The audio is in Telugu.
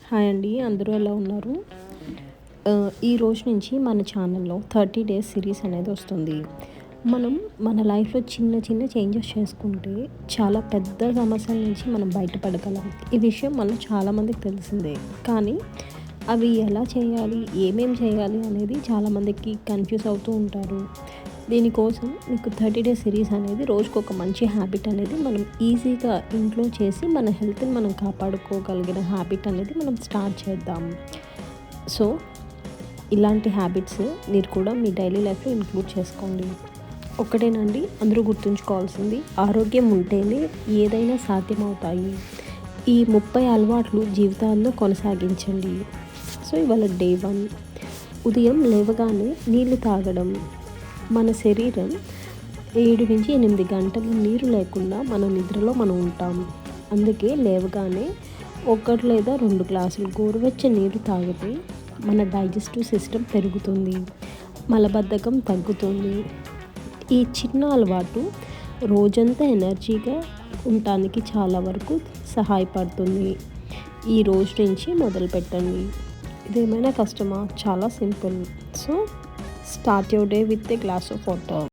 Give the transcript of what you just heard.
హాయ్ అండి, అందరూ ఎలా ఉన్నారు? ఈ రోజు నుంచి మన ఛానల్లో 30 డేస్ సిరీస్ అనేది వస్తుంది. మనం మన లైఫ్లో చిన్న చిన్న చేంజెస్ చేసుకుంటే చాలా పెద్ద సమస్యల నుంచి మనం బయటపడగలం. ఈ విషయం మనం చాలామందికి తెలిసిందే. కానీ అవి ఎలా చేయాలి, ఏమేం చేయాలి అనేది చాలామందికి కన్ఫ్యూజ్ అవుతూ ఉంటారు. దీనికోసం మీకు 30 డేస్ సిరీస్ అనేది రోజుకొక మంచి హ్యాబిట్ అనేది మనం ఈజీగా ఇంట్లో చేసి మన హెల్త్ని మనం కాపాడుకోగలిగిన హ్యాబిట్ అనేది మనం స్టార్ట్ చేద్దాం. సో ఇలాంటి హ్యాబిట్స్ మీరు కూడా మీ డైలీ లైఫ్లో ఇంక్లూడ్ చేసుకోండి. ఒకటేనండి, అందరూ గుర్తుంచుకోవాల్సింది, ఆరోగ్యం ఉంటేనే ఏదైనా సాధ్యమవుతాయి. ఈ 30 అలవాట్లు జీవితాల్లో కొనసాగించండి. సో ఇవాళ డే 1, ఉదయం లేవగానే నీళ్లు తాగడం. మన శరీరం 7 నుంచి 8 గంటలు నీరు లేకుండా మన నిద్రలో మనం ఉంటాం. అందుకే లేవగానే 1 లేదా 2 గ్లాసులు గోరువెచ్చని నీరు తాగితే మన డైజెస్టివ్ సిస్టమ్ పెరుగుతుంది, మలబద్ధకం తగ్గుతుంది. ఈ చిన్న అలవాటు రోజంతా ఎనర్జీగా ఉండటానికి చాలా వరకు సహాయపడుతుంది. ఈ రోజు నుంచి మొదలు పెట్టండి. ఇదేమైనా కష్టమా? చాలా simple. So start your day with a glass of water.